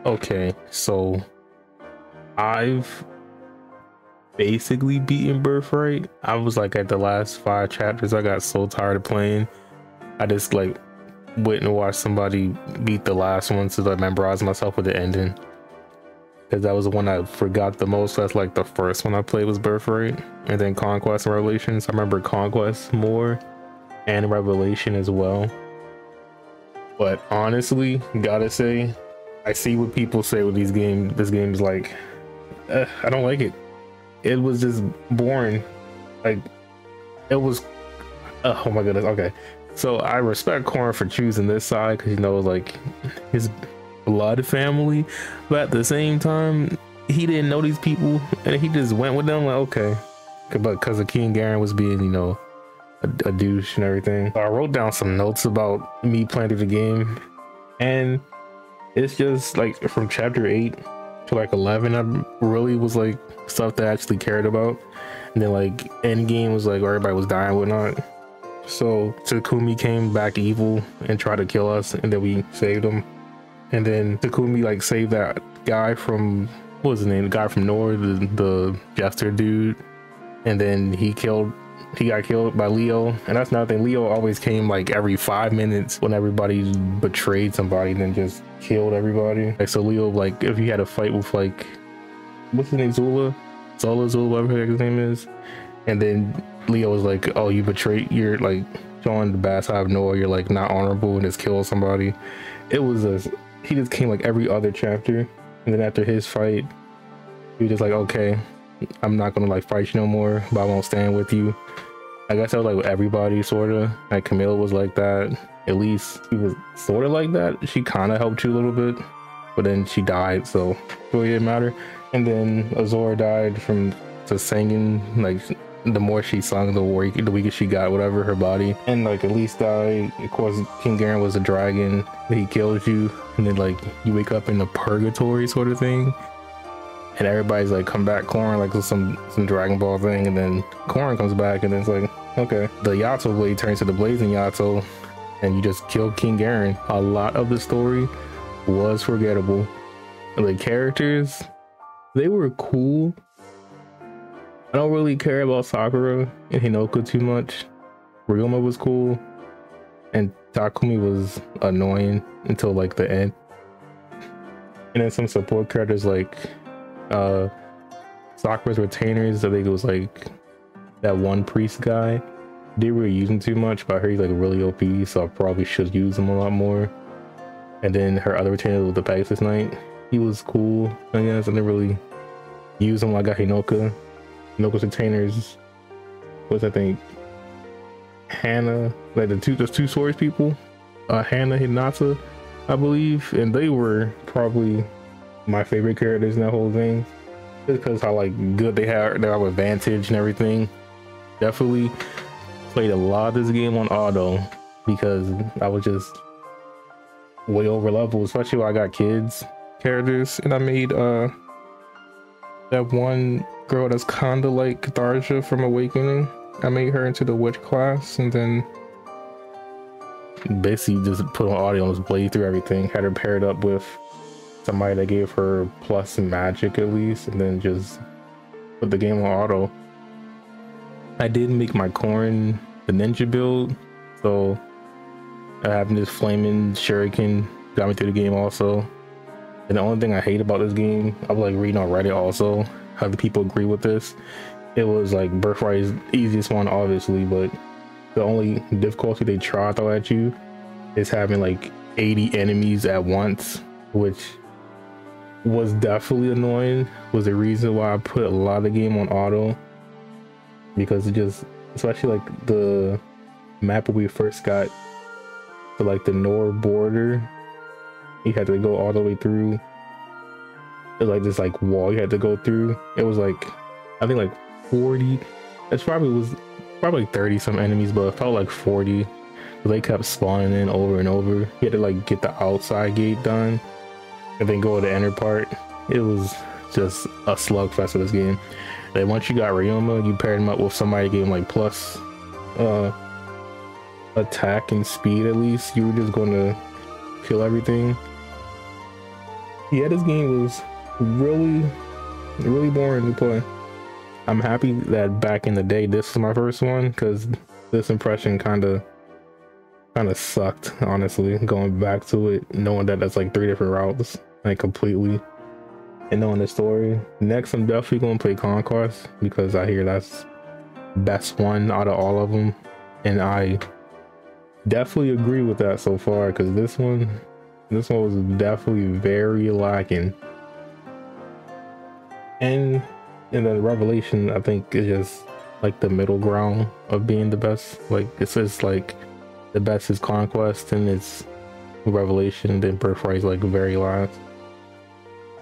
Okay, so I've basically beaten Birthright. I was like at the last 5 chapters. I got so tired of playing. I just like went and watched somebody beat the last one to like memorize myself with the ending. Because that was the one I forgot the most. That's like the first one I played was Birthright, and then Conquest and Revelations. I remember Conquest more and Revelation as well. But honestly, gotta say, I see what people say with these games. This game is like, I don't like it. It was just boring. Like, it was, oh my goodness. Okay, so I respect Corn for choosing this side because, you know, like his blood family, but at the same time, he didn't know these people and he just went with them. Like, okay, but because of King Garen was being, you know, a douche and everything. So I wrote down some notes about me playing through the game, and it's just like from chapter 8 to like 11, I really was like stuff that I actually cared about, and then like end game was like everybody was dying and whatnot. So Takumi came back evil and tried to kill us, and then we saved him. And then Takumi like saved that guy from, what was his name, the guy from Nord, the jester dude, and then he got killed by Leo. And that's another thing, Leo always came like every 5 minutes when everybody betrayed somebody and then just killed everybody. Like, so Leo, like if you had a fight with like, what's his name, Zula, whatever his name is, and then Leo was like, oh, you betrayed, you're like showing the bad side of Noah, you're like not honorable and just kill somebody. It was he just came like every other chapter, and then after his fight he was just like, okay, I'm not gonna like fight you no more, but I won't stand with you. I guess that was like with everybody, sort of. Like Camilla was like that. At least she was sort of like that. She kind of helped you a little bit, but then she died, so it really didn't matter. And then Azor died from the singing. Like the more she sung, the weaker she got, whatever, her body. And like at least died. Of course, King Garen was a dragon. He kills you, and then like you wake up in the purgatory sort of thing. And everybody's like, come back, Corn, like some Dragon Ball thing, and then Corn comes back, and then it's like, okay, the Yato blade turns to the blazing Yato, and you just kill King Garen. A lot of the story was forgettable. The characters, they were cool. I don't really care about Sakura and Hinoka too much. Ryoma was cool, and Takumi was annoying until like the end. And then some support characters like Sakura's retainers, I think it was like that one priest guy. They were using too much, but I heard he's like really OP, so I probably should use him a lot more. And then her other retainer was the Pegasus Knight. He was cool, I guess. I didn't really use him. I got Hinoka's retainers was, I think, Hannah, like those two swords people, Hannah, Hinata, I believe, and they were probably my favorite characters in that whole thing, just because how like good they have advantage and everything. Definitely played a lot of this game on auto because I was just way over level, especially when I got kids characters. And I made that one girl that's kinda like Tharja from Awakening. I made her into the witch class, and then basically just put on audio and just played through everything. Had her paired up with somebody that gave her plus magic at least, and then just put the game on auto. I did make my Corn the ninja build, so having this flaming shuriken got me through the game also. And the only thing I hate about this game, I was like reading on Reddit also how the people agree with this. It was like Birthright is the easiest one obviously, but the only difficulty they try to throw at you is having like 80 enemies at once, which was definitely annoying. Was the reason why I put a lot of the game on auto, because it just, especially like the map where we first got to like the Nord border, you had to go all the way through. It was like this like wall you had to go through. It was like, I think like 40, it probably was like 30 some enemies, but it felt like 40. They kept spawning in over and over. You had to like get the outside gate done and then go to the inner part. It was just a slugfest of this game. Then once you got Ryoma, you paired him up with somebody, gave him like plus attack and speed at least. You were just going to kill everything. Yeah, this game was really boring to play. I'm happy that back in the day this was my first one, because this impression kind of sucked, honestly, going back to it, knowing that that's like 3 different routes, like completely, and knowing the story. Next, I'm definitely going to play Conquest, because I hear that's best one out of all of them, and I definitely agree with that so far, because this one was definitely very lacking. And the Revelation, I think, is just like the middle ground of being the best. Like, it's just like the best is Conquest, and it's Revelation, then Birthright is like very last.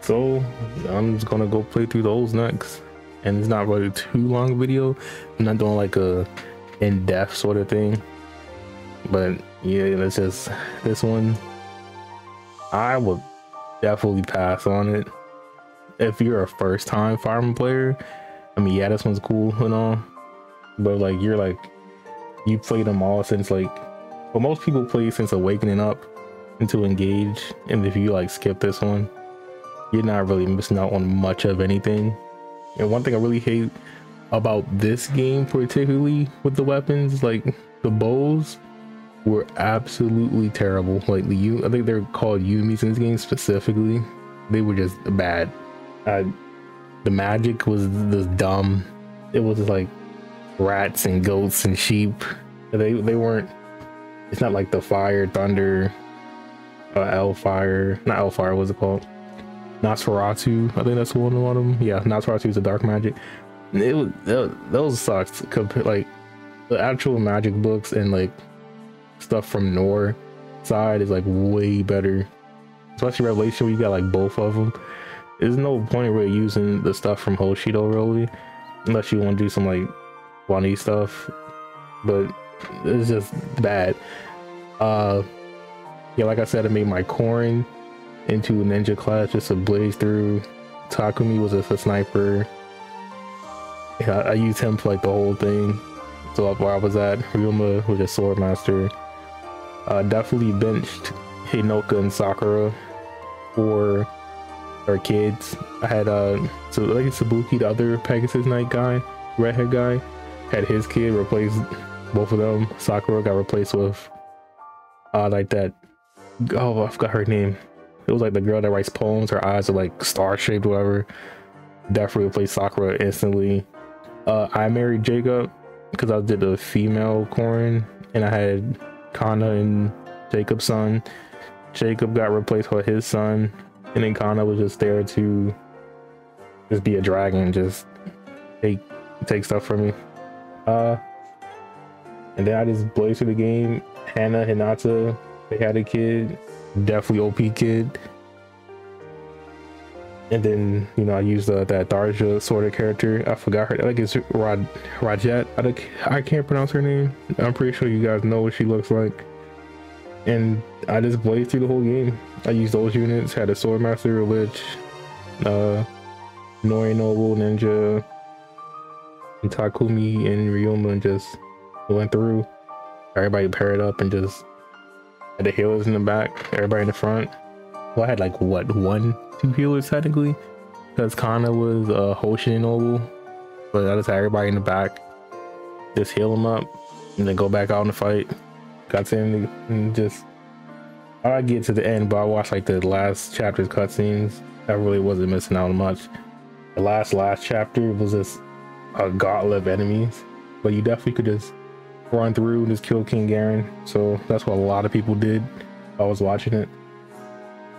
So I'm just gonna go play through those next, and it's not really too long a video. I'm not doing like a in-depth sort of thing, but yeah, it's just this one. I would definitely pass on it if you're a first-time Fire Emblem player. I mean, yeah, this one's cool and all, but like you played them all since like, well, most people play since Awakening up into Engage, and if you like skip this one, you're not really missing out on much of anything. And one thing I really hate about this game, particularly with the weapons, like the bows were absolutely terrible. Like I think they're called Yumis in this game specifically. They were just bad. The magic was just dumb. It was just like rats and goats and sheep. They weren't. It's not like the fire, thunder, Elfire. Not Elfire. What's it called? Nosferatu. I think that's one of them. Yeah, Nosferatu is a dark magic. Those sucks. Like the actual magic books and like stuff from Nor side is like way better, especially Revelation where you got like both of them. There's no point really using the stuff from Hoshido really, unless you want to do some like funny stuff, but it's just bad. Yeah, like I said, I made my Corrin into a ninja class just to blaze through. Takumi was just a sniper. Yeah, I used him for like the whole thing. So where I was at, Ryuma was a sword master. Definitely benched Hinoka and Sakura for our kids. I had so like Sabuki, the other Pegasus Knight guy, redhead guy, had his kid replace both of them. Sakura got replaced with like that, oh, I forgot her name. It was like the girl that writes poems. Her eyes are like star shaped, whatever. Definitely replaced Sakura instantly. I married Jacob because I did a female Corrin, and I had Kana and Jacob's son. Jacob got replaced with his son, and then Kana was just there to just be a dragon, just take stuff from me. And then I just blazed through the game. Hannah, Hinata, they had a kid, definitely OP kid. And then, you know, I used that Tharja sort of character. I forgot her. I think it's Rajet. I can't pronounce her name. I'm pretty sure you guys know what she looks like. And I just blazed through the whole game. I used those units. Had a Swordmaster, a Lich, Norinobu, Ninja, and Takumi, and Ryuma, and just went through. Everybody paired up and just had the healers in the back, everybody in the front. Well, I had like what, 1-2 healers technically, because Kana was Hoshin, but I just had everybody in the back, just heal them up, and then go back out in the fight. Got in and just I get to the end, but I watched like the last chapter's cutscenes. I really wasn't missing out on much. The last chapter was just a gauntlet of enemies, but you definitely could just run through and just kill King Garen. So that's what a lot of people did. I was watching it.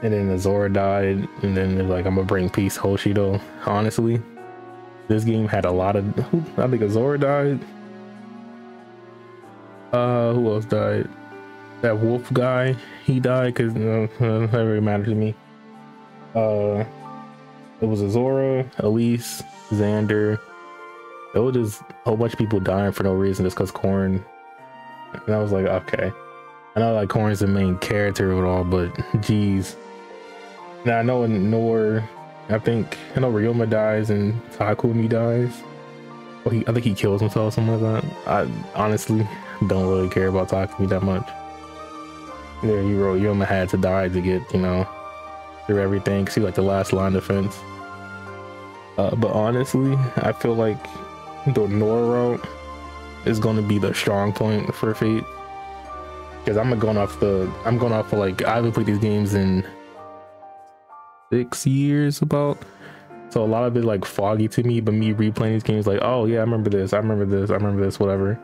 And then Azora died, and then they're like, I'm gonna bring peace, Hoshido. Honestly, this game had a lot of, I think Azora died. Who else died? That wolf guy, he died because that really mattered to me. It was Azora, Elise, Xander. It was just a whole bunch of people dying for no reason just because Corrin. And I was like, okay. I know like Corrin's the main character of it all, but geez. Now I know in Nor, I know Ryoma dies and Takumi dies. Well, I think he kills himself, something like that. I honestly don't really care about Takumi that much. There, Ryoma had to die to get, you know, through everything, see like the last line of defense. But honestly, I feel like the Nora route is going to be the strong point for Fate, because I'm going off of like, I haven't played these games in 6 years about, so a lot of it like foggy to me, but me replaying these games like, oh yeah, I remember this, whatever.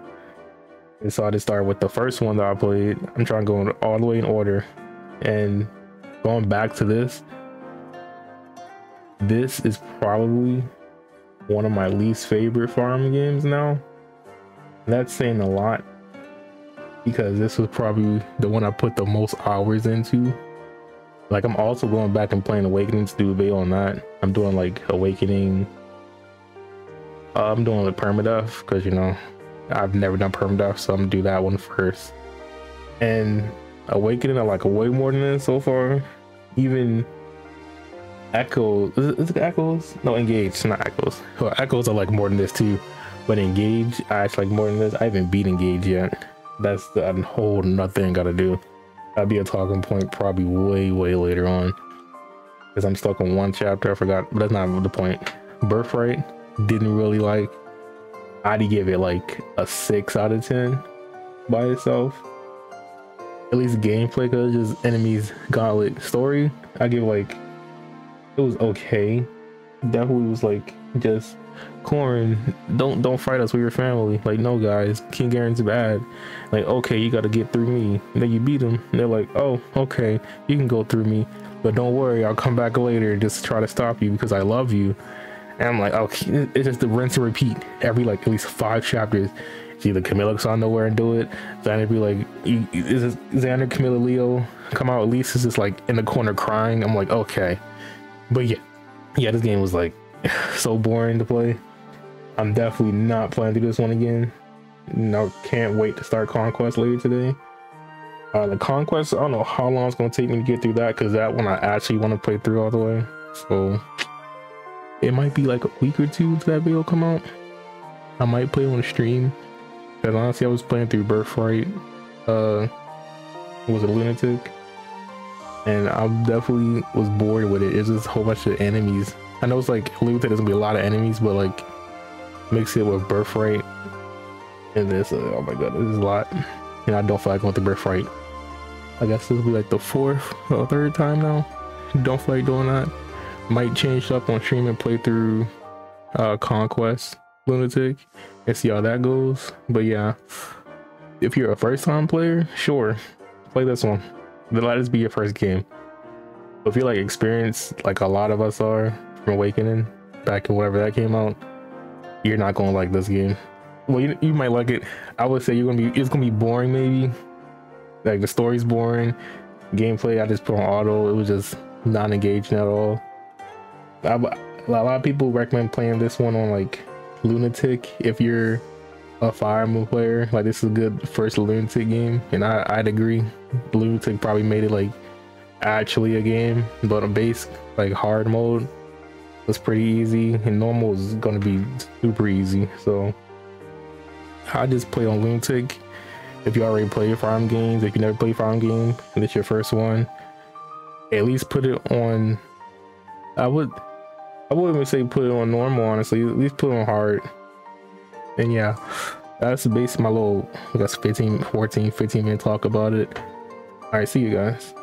And so I just started with the first one that I played. I'm trying to go all the way in order, and going back to this is probably one of my least favorite Fire Emblem games now. That's saying a lot, because this was probably the one I put the most hours into. Like, I'm also going back and playing Awakening to do a video on that. I'm doing like Awakening, I'm doing like permadeath, because you know I've never done permadeath, so I'm gonna do that one first. And Awakening, I like way more than this so far. Even Echoes, is it Echoes? No, Engage, not Echoes. Well, Echoes I like more than this too, but Engage I actually like more than this. I haven't beat Engage yet. That's a whole nothing gotta do. That'd be a talking point probably way later on, because I'm stuck on one chapter. I forgot, but that's not the point. Birthright, didn't really like. I'd give it like a 6 out of 10 by itself. At least gameplay, because just enemies, gauntlet, story, I give like, it was okay. Definitely was like, just Corrin, don't fight us, with your family. Like, no guys, King Garen's bad. Like, okay, you gotta get through me. And then you beat him, and they're like, oh, okay, you can go through me, but don't worry, I'll come back later and just try to stop you because I love you. And I'm like, okay, it's just the rinse and repeat every like at least 5 chapters. It's either Camilla looks out nowhere and do it, Xander be like, is Xander, Camilla, Leo come out, at least it's just like in the corner crying. I'm like, okay. But yeah, this game was like so boring to play. I'm definitely not playing through this one again. No, can't wait to start Conquest later today. The Conquest, I don't know how long it's gonna take me to get through that, because that one I actually want to play through all the way. So it might be like a week or two to that video come out. I might play on stream, because honestly I was playing through Birthright. Was it Lunatic? And I definitely was bored with it. It's just a whole bunch of enemies. I know it's like Lunatic, there's gonna be a lot of enemies, but like mix it with Birthright and this, oh my god, this is a lot. And I don't feel like going through Birthright. I guess this will be like the 4th or 3rd time now. Don't feel like doing that. Might change up on stream and play through Conquest Lunatic and see how that goes. But yeah, if you're a first time player, sure, play this one. Let this be your first game. But if you're like experienced, like a lot of us are from Awakening back in whenever that came out, you're not gonna like this game. Well, you might like it. I would say it's gonna be boring, maybe. Like, the story's boring, gameplay I just put on auto, it was just not engaging at all. A lot of people recommend playing this one on like Lunatic if you're a Fire Emblem player. Like, this is a good first Lunatic game, and I'd agree. Lunatic probably made it like actually a game, but on base, like hard mode, was pretty easy, and normal is gonna be super easy. So I just play on Lunatic. If you already play your Fire Emblem games, if you never played Fire Emblem game and it's your first one, at least put it on. I wouldn't even say put it on normal, honestly. At least put it on hard. And yeah, that's basically my little, I guess, 15 minute talk about it. All right, see you guys.